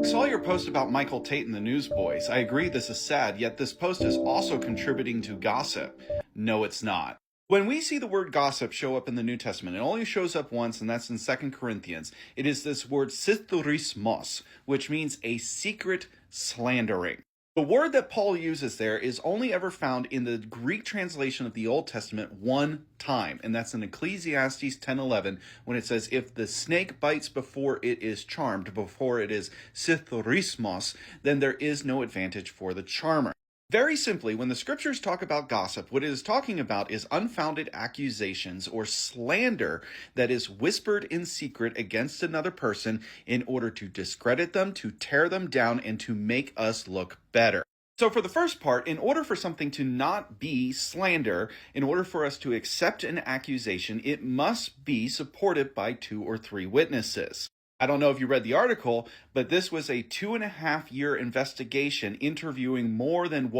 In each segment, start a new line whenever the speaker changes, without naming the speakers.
I saw your post about Michael Tate and the Newsboys. I agree this is sad, yet this post is also contributing to gossip. No, it's not. When we see the word gossip show up in the New Testament, it only shows up once, and that's in 2 Corinthians. It is this word sithurismos, which means a secret slandering. The word that Paul uses there is only ever found in the Greek translation of the Old Testament one time, and that's in Ecclesiastes 10:11 when it says, if the snake bites before it is charmed, before it is sithurismos, then there is no advantage for the charmer. Very simply, when the scriptures talk about gossip, what it is talking about is unfounded accusations or slander that is whispered in secret against another person in order to discredit them, to tear them down, and to make us look better. So for the first part, in order for something to not be slander, in order for us to accept an accusation, it must be supported by 2 or 3 witnesses. I don't know if you read the article, but this was a 2.5-year investigation interviewing more than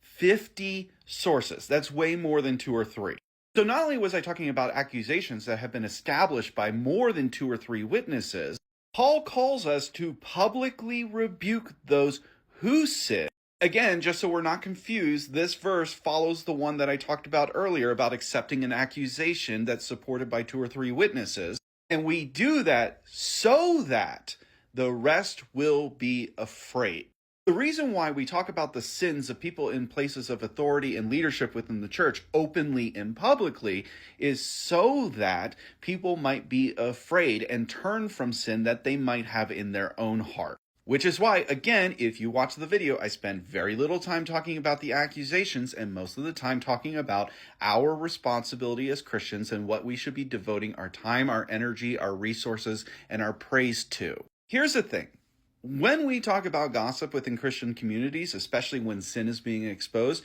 50 sources. That's way more than 2 or 3. So not only was I talking about accusations that have been established by more than 2 or 3 witnesses, Paul calls us to publicly rebuke those who sin. Again, just so we're not confused, this verse follows the one that I talked about earlier about accepting an accusation that's supported by 2 or 3 witnesses. And we do that so that the rest will be afraid. The reason why we talk about the sins of people in places of authority and leadership within the church openly and publicly is so that people might be afraid and turn from sin that they might have in their own heart. Which is why, again, if you watch the video, I spend very little time talking about the accusations and most of the time talking about our responsibility as Christians and what we should be devoting our time, our energy, our resources, and our praise to. Here's the thing. When we talk about gossip within Christian communities, especially when sin is being exposed,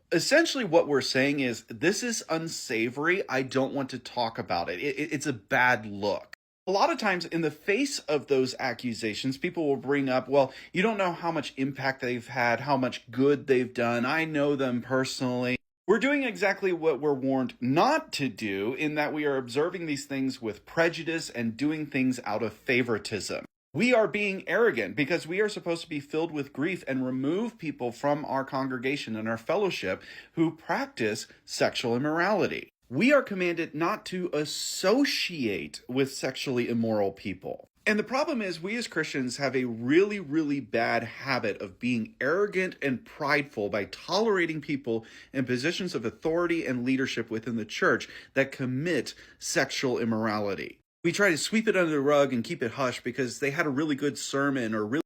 essentially what we're saying is, this is unsavory. I don't want to talk about it. It's a bad look. A lot of times in the face of those accusations, people will bring up, well, you don't know how much impact they've had, how much good they've done. I know them personally. We're doing exactly what we're warned not to do, in that we are observing these things with prejudice and doing things out of favoritism. We are being arrogant because we are supposed to be filled with grief and remove people from our congregation and our fellowship who practice sexual immorality. We are commanded not to associate with sexually immoral people. And the problem is, we as Christians have a really, really bad habit of being arrogant and prideful by tolerating people in positions of authority and leadership within the church that commit sexual immorality. We try to sweep it under the rug and keep it hush because they had a really good sermon or really